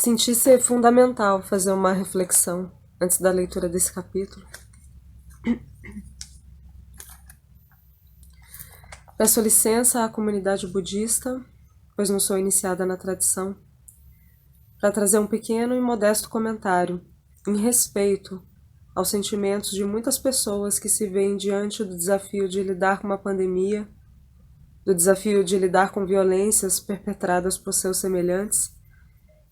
Senti ser fundamental fazer uma reflexão antes da leitura desse capítulo. Peço licença à comunidade budista, pois não sou iniciada na tradição, para trazer um pequeno e modesto comentário em respeito aos sentimentos de muitas pessoas que se veem diante do desafio de lidar com uma pandemia, do desafio de lidar com violências perpetradas por seus semelhantes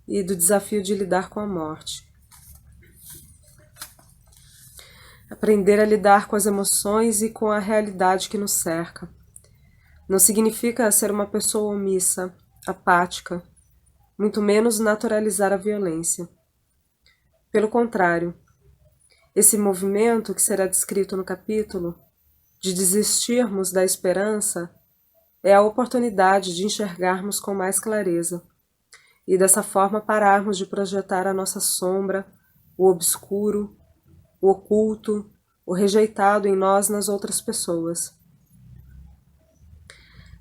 e do desafio de lidar com a morte. Aprender a lidar com as emoções e com a realidade que nos cerca. Não significa ser uma pessoa omissa, apática, muito menos naturalizar a violência. Pelo contrário, esse movimento que será descrito no capítulo, de desistirmos da esperança, é a oportunidade de enxergarmos com mais clareza e dessa forma pararmos de projetar a nossa sombra, o obscuro, o oculto, o rejeitado em nós nas outras pessoas.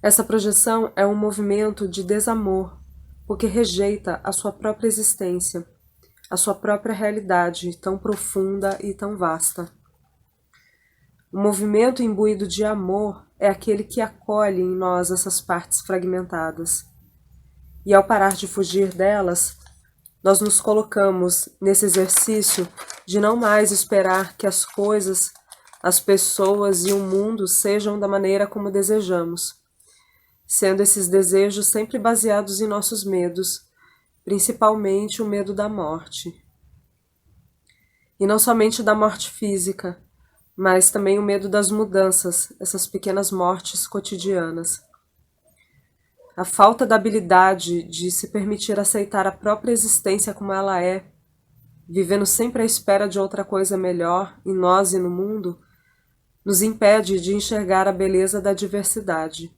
Essa projeção é um movimento de desamor, porque rejeita a sua própria existência, a sua própria realidade tão profunda e tão vasta. O movimento imbuído de amor é aquele que acolhe em nós essas partes fragmentadas. E ao parar de fugir delas, nós nos colocamos nesse exercício de não mais esperar que as coisas, as pessoas e o mundo sejam da maneira como desejamos, sendo esses desejos sempre baseados em nossos medos, principalmente o medo da morte. E não somente da morte física, mas também o medo das mudanças, essas pequenas mortes cotidianas. A falta da habilidade de se permitir aceitar a própria existência como ela é, vivendo sempre à espera de outra coisa melhor em nós e no mundo, nos impede de enxergar a beleza da diversidade.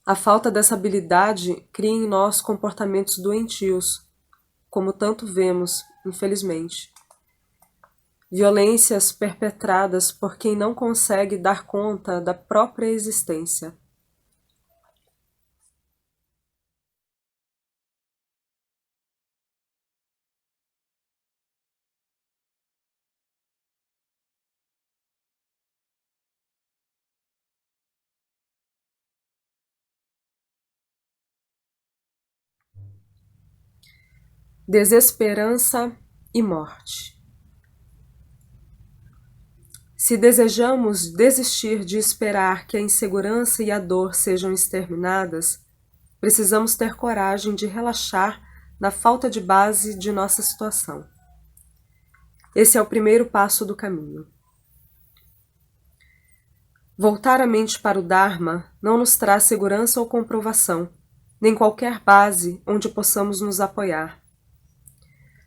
A falta dessa habilidade cria em nós comportamentos doentios, como tanto vemos, infelizmente. Violências perpetradas por quem não consegue dar conta da própria existência. Desesperança e morte. Se desejamos desistir de esperar que a insegurança e a dor sejam exterminadas, precisamos ter coragem de relaxar na falta de base de nossa situação. Esse é o primeiro passo do caminho. Voltar a mente para o Dharma não nos traz segurança ou comprovação, nem qualquer base onde possamos nos apoiar.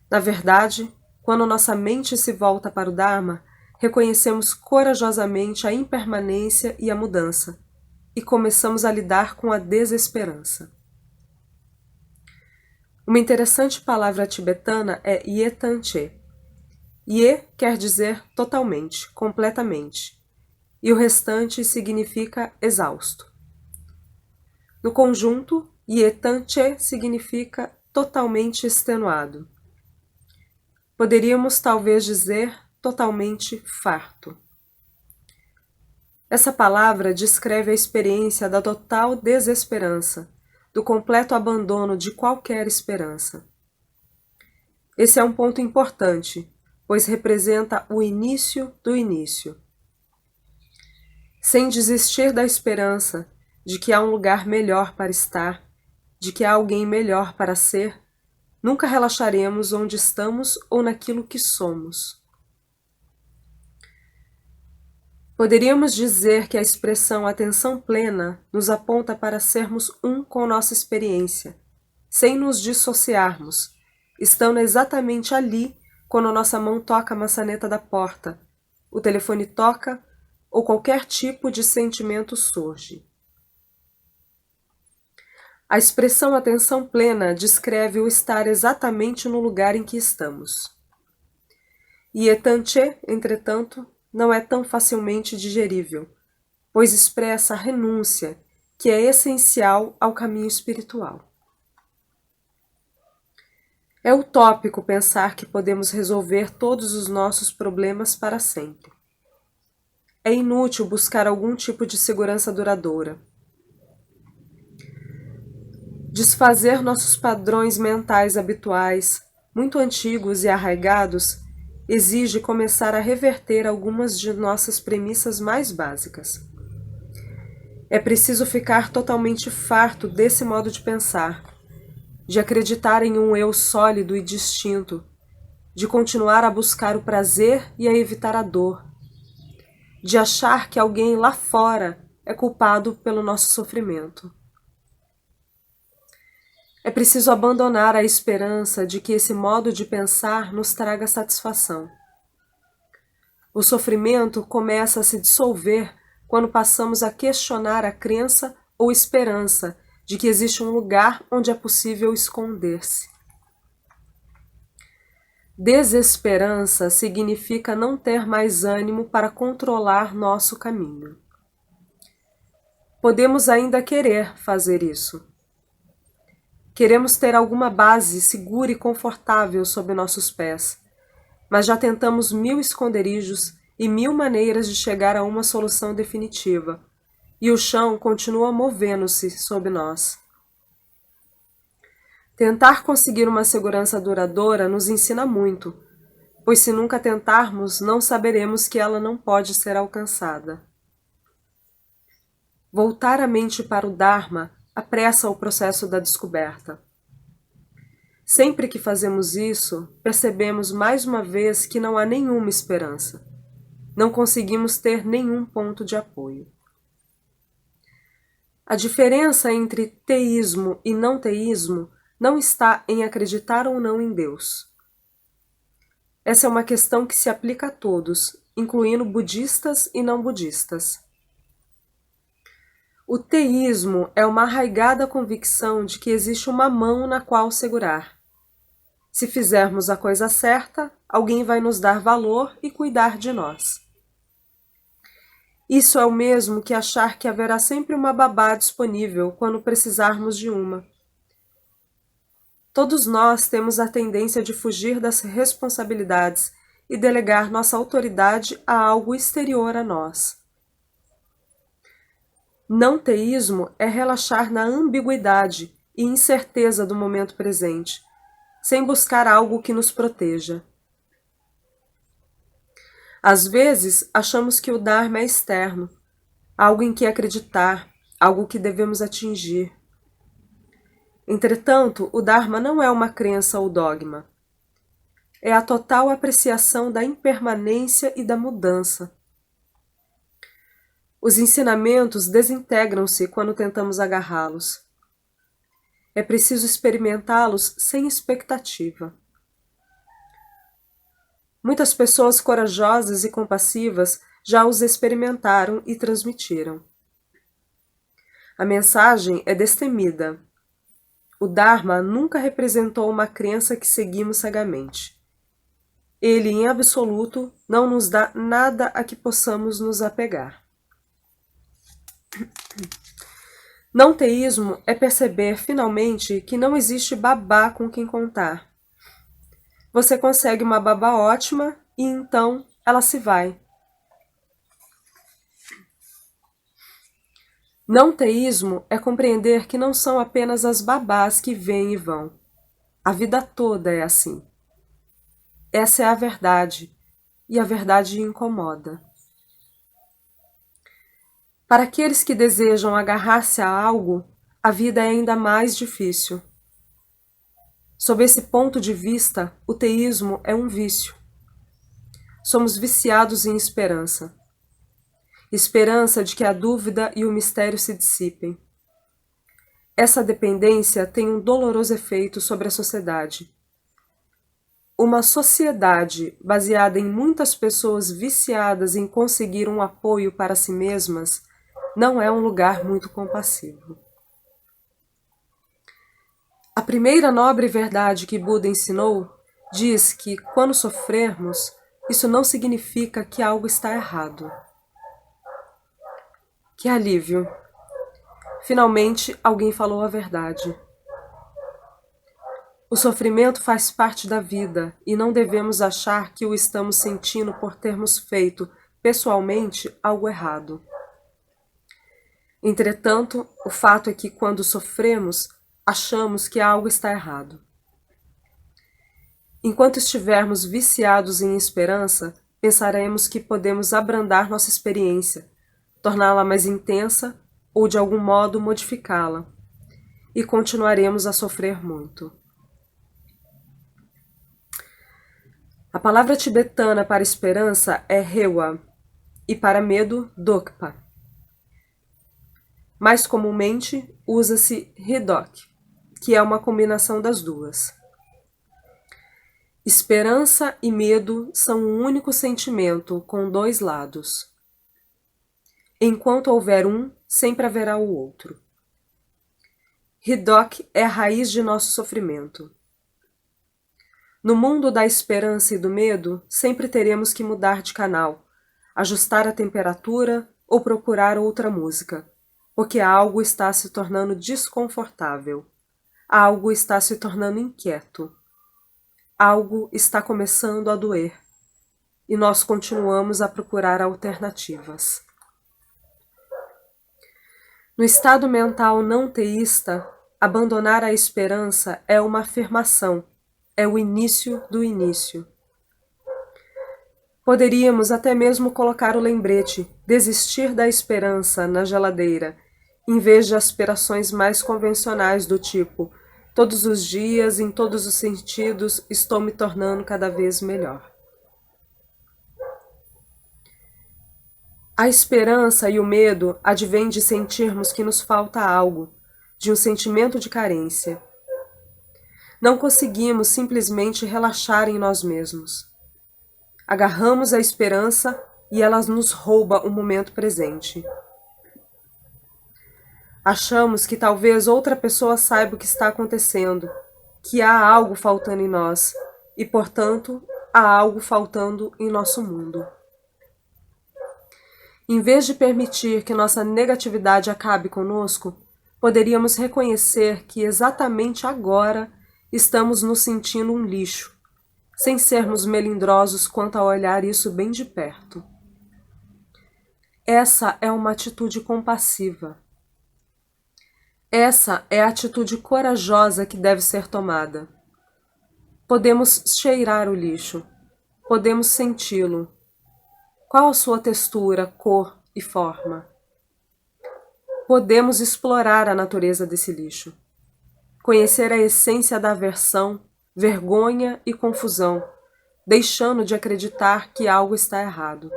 Na verdade, quando nossa mente se volta para o Dharma, reconhecemos corajosamente a impermanência e a mudança, e começamos a lidar com a desesperança. Uma interessante palavra tibetana é Yetanche. Ye quer dizer totalmente, completamente, e o restante significa exausto. No conjunto, Yetanche significa totalmente extenuado. Poderíamos talvez dizer totalmente farto. Essa palavra descreve a experiência da total desesperança, do completo abandono de qualquer esperança. Esse é um ponto importante, pois representa o início do início. Sem desistir da esperança de que há um lugar melhor para estar, de que há alguém melhor para ser, nunca relaxaremos onde estamos ou naquilo que somos. Poderíamos dizer que a expressão atenção plena nos aponta para sermos um com nossa experiência, sem nos dissociarmos, estando exatamente ali quando nossa mão toca a maçaneta da porta, o telefone toca ou qualquer tipo de sentimento surge. A expressão atenção plena descreve o estar exatamente no lugar em que estamos. Yetanche, entretanto, não é tão facilmente digerível, pois expressa a renúncia, que é essencial ao caminho espiritual. É utópico pensar que podemos resolver todos os nossos problemas para sempre. É inútil buscar algum tipo de segurança duradoura. Desfazer nossos padrões mentais habituais, muito antigos e arraigados, exige começar a reverter algumas de nossas premissas mais básicas. É preciso ficar totalmente farto desse modo de pensar, de acreditar em um eu sólido e distinto, de continuar a buscar o prazer e a evitar a dor, de achar que alguém lá fora é culpado pelo nosso sofrimento. É preciso abandonar a esperança de que esse modo de pensar nos traga satisfação. O sofrimento começa a se dissolver quando passamos a questionar a crença ou esperança de que existe um lugar onde é possível esconder-se. Desesperança significa não ter mais ânimo para controlar nosso caminho. Podemos ainda querer fazer isso. Queremos ter alguma base segura e confortável sob nossos pés, mas já tentamos 1000 esconderijos e 1000 maneiras de chegar a uma solução definitiva, e o chão continua movendo-se sob nós. Tentar conseguir uma segurança duradoura nos ensina muito, pois se nunca tentarmos, não saberemos que ela não pode ser alcançada. Voltar a mente para o Dharma apressa o processo da descoberta. Sempre que fazemos isso, percebemos mais uma vez que não há nenhuma esperança. Não conseguimos ter nenhum ponto de apoio. A diferença entre teísmo e não teísmo não está em acreditar ou não em Deus. Essa é uma questão que se aplica a todos, incluindo budistas e não budistas. O teísmo é uma arraigada convicção de que existe uma mão na qual segurar. Se fizermos a coisa certa, alguém vai nos dar valor e cuidar de nós. Isso é o mesmo que achar que haverá sempre uma babá disponível quando precisarmos de uma. Todos nós temos a tendência de fugir das responsabilidades e delegar nossa autoridade a algo exterior a nós. Não teísmo é relaxar na ambiguidade e incerteza do momento presente, sem buscar algo que nos proteja. Às vezes, achamos que o Dharma é externo, algo em que acreditar, algo que devemos atingir. Entretanto, o Dharma não é uma crença ou dogma. É a total apreciação da impermanência e da mudança. Os ensinamentos desintegram-se quando tentamos agarrá-los. É preciso experimentá-los sem expectativa. Muitas pessoas corajosas e compassivas já os experimentaram e transmitiram. A mensagem é destemida. O Dharma nunca representou uma crença que seguimos cegamente. Ele, em absoluto, não nos dá nada a que possamos nos apegar. Não teísmo é perceber, finalmente, que não existe babá com quem contar. Você consegue uma babá ótima e então ela se vai. Não teísmo é compreender que não são apenas as babás que vêm e vão. A vida toda é assim. Essa é a verdade, e a verdade incomoda. Para aqueles que desejam agarrar-se a algo, a vida é ainda mais difícil. Sob esse ponto de vista, o teísmo é um vício. Somos viciados em esperança. Esperança de que a dúvida e o mistério se dissipem. Essa dependência tem um doloroso efeito sobre a sociedade. Uma sociedade baseada em muitas pessoas viciadas em conseguir um apoio para si mesmas não é um lugar muito compassivo. A primeira nobre verdade que Buda ensinou diz que, quando sofrermos, isso não significa que algo está errado. Que alívio! Finalmente, alguém falou a verdade. O sofrimento faz parte da vida e não devemos achar que o estamos sentindo por termos feito, pessoalmente, algo errado. Entretanto, o fato é que quando sofremos, achamos que algo está errado. Enquanto estivermos viciados em esperança, pensaremos que podemos abrandar nossa experiência, torná-la mais intensa ou de algum modo modificá-la, e continuaremos a sofrer muito. A palavra tibetana para esperança é Rewa e para medo, Dokpa. Mais comumente usa-se Hridok, que é uma combinação das duas. Esperança e medo são um único sentimento com dois lados. Enquanto houver um, sempre haverá o outro. Hridok é a raiz de nosso sofrimento. No mundo da esperança e do medo, sempre teremos que mudar de canal, ajustar a temperatura ou procurar outra música, porque algo está se tornando desconfortável, algo está se tornando inquieto, algo está começando a doer, e nós continuamos a procurar alternativas. No estado mental não teísta, abandonar a esperança é uma afirmação, é o início do início. Poderíamos até mesmo colocar o lembrete desistir da esperança na geladeira, em vez de aspirações mais convencionais do tipo todos os dias, em todos os sentidos, estou me tornando cada vez melhor. A esperança e o medo advêm de sentirmos que nos falta algo, de um sentimento de carência. Não conseguimos simplesmente relaxar em nós mesmos. Agarramos a esperança e ela nos rouba o momento presente. Achamos que talvez outra pessoa saiba o que está acontecendo, que há algo faltando em nós e, portanto, há algo faltando em nosso mundo. Em vez de permitir que nossa negatividade acabe conosco, poderíamos reconhecer que exatamente agora estamos nos sentindo um lixo, sem sermos melindrosos quanto a olhar isso bem de perto. Essa é uma atitude compassiva. Essa é a atitude corajosa que deve ser tomada. Podemos cheirar o lixo, podemos senti-lo. Qual a sua textura, cor e forma? Podemos explorar a natureza desse lixo, conhecer a essência da aversão, vergonha e confusão, deixando de acreditar que algo está errado.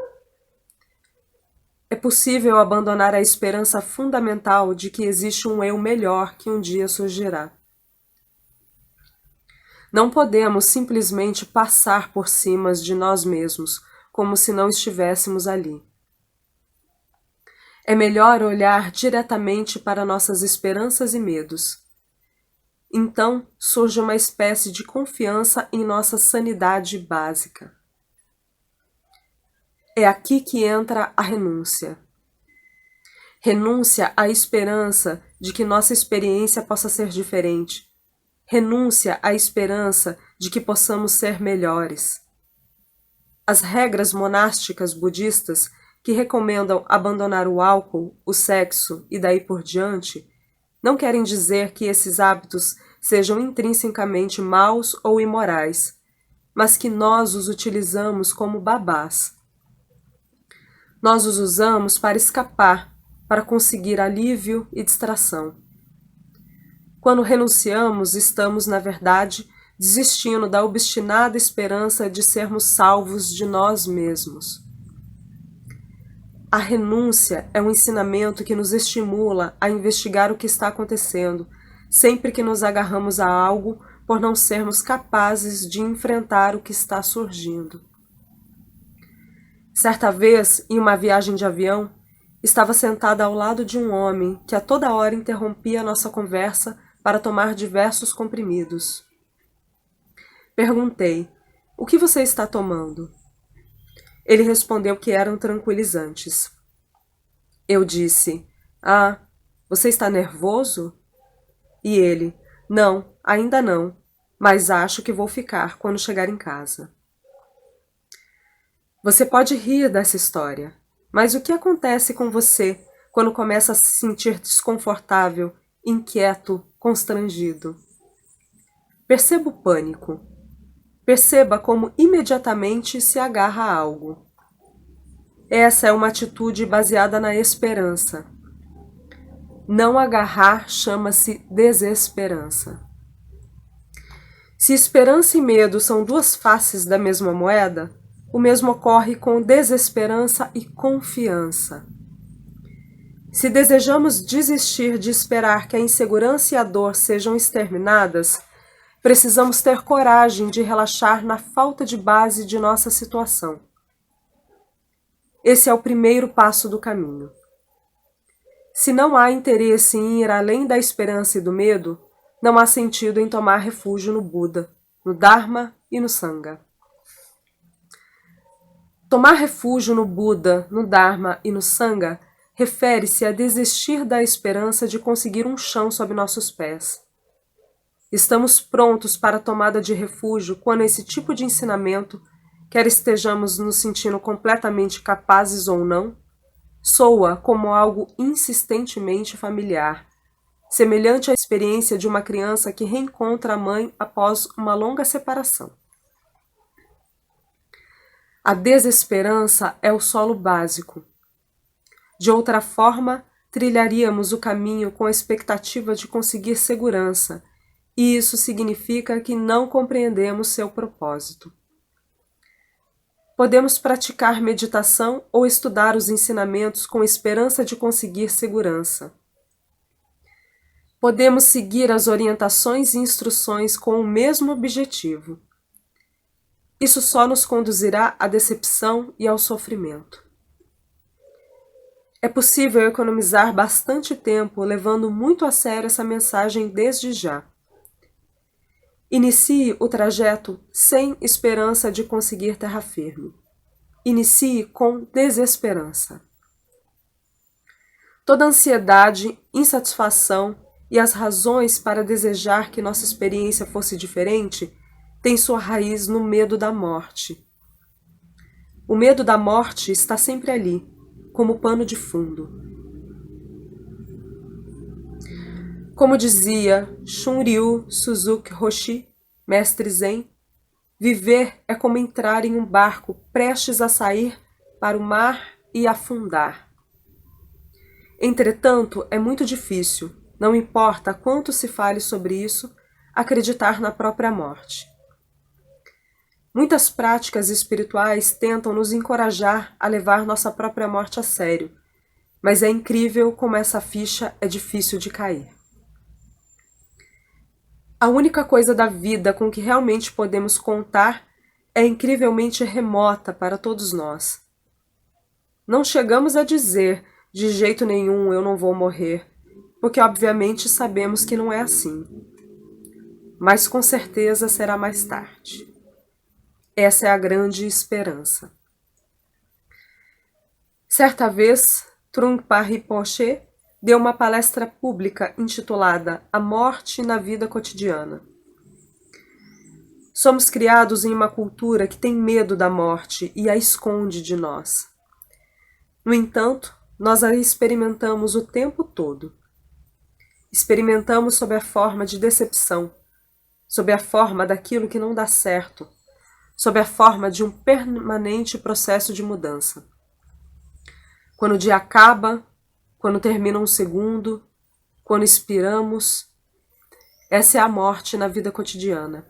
É possível abandonar a esperança fundamental de que existe um eu melhor que um dia surgirá. Não podemos simplesmente passar por cima de nós mesmos, como se não estivéssemos ali. É melhor olhar diretamente para nossas esperanças e medos. Então surge uma espécie de confiança em nossa sanidade básica. É aqui que entra a renúncia. Renúncia à esperança de que nossa experiência possa ser diferente. Renúncia à esperança de que possamos ser melhores. As regras monásticas budistas que recomendam abandonar o álcool, o sexo e daí por diante, não querem dizer que esses hábitos sejam intrinsecamente maus ou imorais, mas que nós os utilizamos como babás. Nós os usamos para escapar, para conseguir alívio e distração. Quando renunciamos, estamos, na verdade, desistindo da obstinada esperança de sermos salvos de nós mesmos. A renúncia é um ensinamento que nos estimula a investigar o que está acontecendo, sempre que nos agarramos a algo por não sermos capazes de enfrentar o que está surgindo. Certa vez, em uma viagem de avião, estava sentada ao lado de um homem que a toda hora interrompia nossa conversa para tomar diversos comprimidos. Perguntei: "O que você está tomando?" Ele respondeu que eram tranquilizantes. Eu disse: "Ah, você está nervoso?" E ele: "Não, ainda não." mas acho que vou ficar quando chegar em casa. Você pode rir dessa história, mas o que acontece com você quando começa a se sentir desconfortável, inquieto, constrangido? Perceba o pânico. Perceba como imediatamente se agarra a algo. Essa é uma atitude baseada na esperança. Não agarrar chama-se desesperança. Se esperança e medo são duas faces da mesma moeda, o mesmo ocorre com desesperança e confiança. Se desejamos desistir de esperar que a insegurança e a dor sejam exterminadas, precisamos ter coragem de relaxar na falta de base de nossa situação. Esse é o primeiro passo do caminho. Se não há interesse em ir além da esperança e do medo, não há sentido em tomar refúgio no Buda, no Dharma e no Sangha. Tomar refúgio no Buda, no Dharma e no Sangha refere-se a desistir da esperança de conseguir um chão sob nossos pés. Estamos prontos para a tomada de refúgio quando esse tipo de ensinamento, quer estejamos nos sentindo completamente capazes ou não, soa como algo insistentemente familiar, semelhante à experiência de uma criança que reencontra a mãe após uma longa separação. A desesperança é o solo básico. De outra forma, trilharíamos o caminho com a expectativa de conseguir segurança, e isso significa que não compreendemos seu propósito. Podemos praticar meditação ou estudar os ensinamentos com esperança de conseguir segurança. Podemos seguir as orientações e instruções com o mesmo objetivo. Isso só nos conduzirá à decepção e ao sofrimento. É possível economizar bastante tempo levando muito a sério essa mensagem desde já. Inicie o trajeto sem esperança de conseguir terra firme. Inicie com desesperança. Toda ansiedade, insatisfação e as razões para desejar que nossa experiência fosse diferente têm sua raiz no medo da morte. O medo da morte está sempre ali, como pano de fundo. Como dizia Shunryu Suzuki Roshi, mestre Zen, viver é como entrar em um barco prestes a sair para o mar e afundar. Entretanto, é muito difícil, não importa quanto se fale sobre isso, acreditar na própria morte. Muitas práticas espirituais tentam nos encorajar a levar nossa própria morte a sério, mas é incrível como essa ficha é difícil de cair. A única coisa da vida com que realmente podemos contar é incrivelmente remota para todos nós. Não chegamos a dizer, de jeito nenhum eu não vou morrer, porque obviamente sabemos que não é assim. Mas com certeza será mais tarde. Essa é a grande esperança. Certa vez, Trungpa Rinpoche deu uma palestra pública intitulada A Morte na Vida Cotidiana. Somos criados em uma cultura que tem medo da morte e a esconde de nós. No entanto, nós a experimentamos o tempo todo. Experimentamos sob a forma de decepção, sob a forma daquilo que não dá certo, sob a forma de um permanente processo de mudança. Quando o dia acaba, quando termina um segundo, quando expiramos, essa é a morte na vida cotidiana.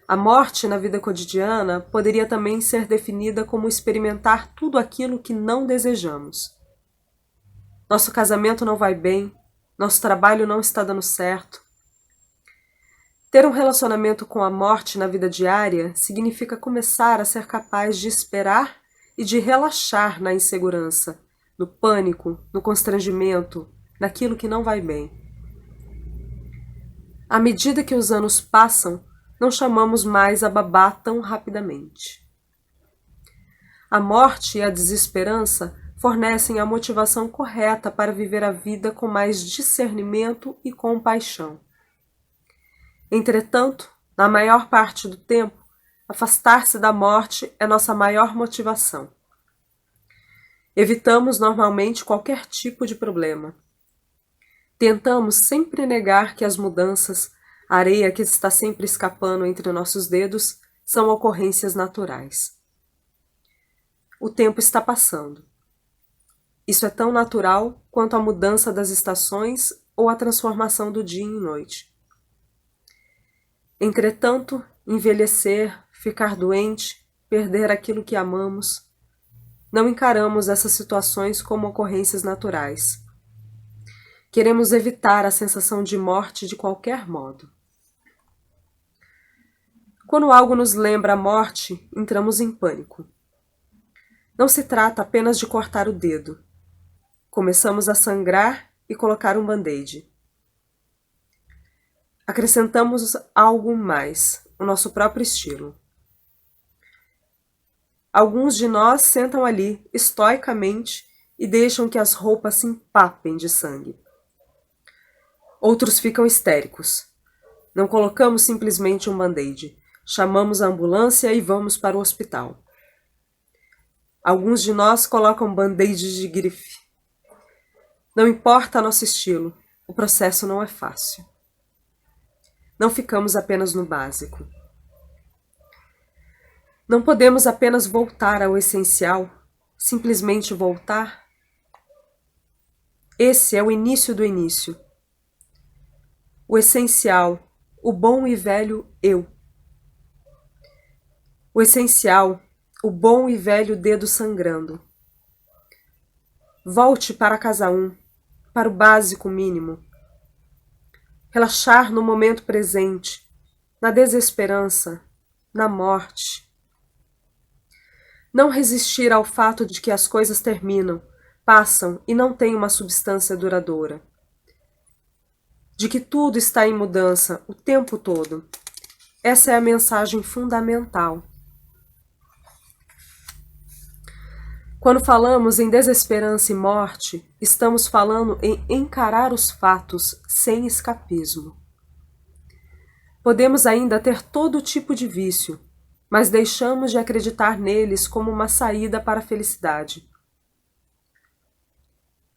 A morte na vida cotidiana poderia também ser definida como experimentar tudo aquilo que não desejamos. Nosso casamento não vai bem, nosso trabalho não está dando certo. Ter um relacionamento com a morte na vida diária significa começar a ser capaz de esperar e de relaxar na insegurança, no pânico, no constrangimento, naquilo que não vai bem. À medida que os anos passam, não chamamos mais a babá tão rapidamente. A morte e a desesperança fornecem a motivação correta para viver a vida com mais discernimento e compaixão. Entretanto, na maior parte do tempo, afastar-se da morte é nossa maior motivação. Evitamos normalmente qualquer tipo de problema. Tentamos sempre negar que as mudanças, a areia que está sempre escapando entre nossos dedos, são ocorrências naturais. O tempo está passando. Isso é tão natural quanto a mudança das estações ou a transformação do dia em noite. Entretanto, envelhecer, ficar doente, perder aquilo que amamos, não encaramos essas situações como ocorrências naturais. Queremos evitar a sensação de morte de qualquer modo. Quando algo nos lembra a morte, entramos em pânico. Não se trata apenas de cortar o dedo. Começamos a sangrar e colocar um band-aid. Acrescentamos algo mais, o nosso próprio estilo. Alguns de nós sentam ali, estoicamente, e deixam que as roupas se empapem de sangue. Outros ficam histéricos. Não colocamos simplesmente um band-aid. Chamamos a ambulância e vamos para o hospital. Alguns de nós colocam band-aids de grife. Não importa nosso estilo, o processo não é fácil. Não ficamos apenas no básico. Não podemos apenas voltar ao essencial, simplesmente voltar. Esse é o início do início. O essencial, o bom e velho eu. O essencial, o bom e velho dedo sangrando. Volte para a casa 1, para o básico mínimo. Relaxar no momento presente, na desesperança, na morte. Não resistir ao fato de que as coisas terminam, passam e não têm uma substância duradoura. De que tudo está em mudança o tempo todo. Essa é a mensagem fundamental. Quando falamos em desesperança e morte, estamos falando em encarar os fatos sem escapismo. Podemos ainda ter todo tipo de vício, mas deixamos de acreditar neles como uma saída para a felicidade.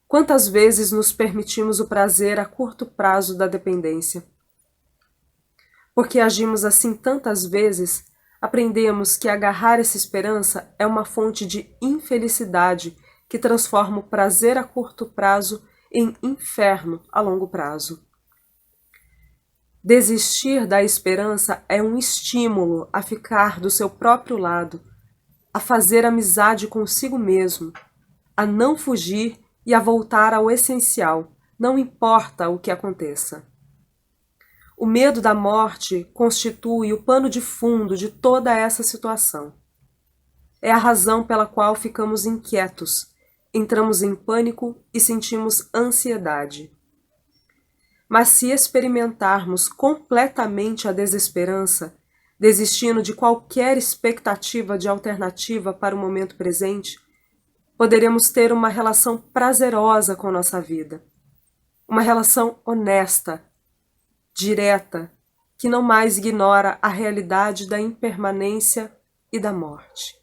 Quantas vezes nos permitimos o prazer a curto prazo da dependência? Porque agimos assim tantas vezes, aprendemos que agarrar essa esperança é uma fonte de infelicidade que transforma o prazer a curto prazo em inferno a longo prazo. Desistir da esperança é um estímulo a ficar do seu próprio lado, a fazer amizade consigo mesmo, a não fugir e a voltar ao essencial, não importa o que aconteça. O medo da morte constitui o pano de fundo de toda essa situação. É a razão pela qual ficamos inquietos, entramos em pânico e sentimos ansiedade. Mas se experimentarmos completamente a desesperança, desistindo de qualquer expectativa de alternativa para o momento presente, poderemos ter uma relação prazerosa com nossa vida. Uma relação honesta, direta, que não mais ignora a realidade da impermanência e da morte.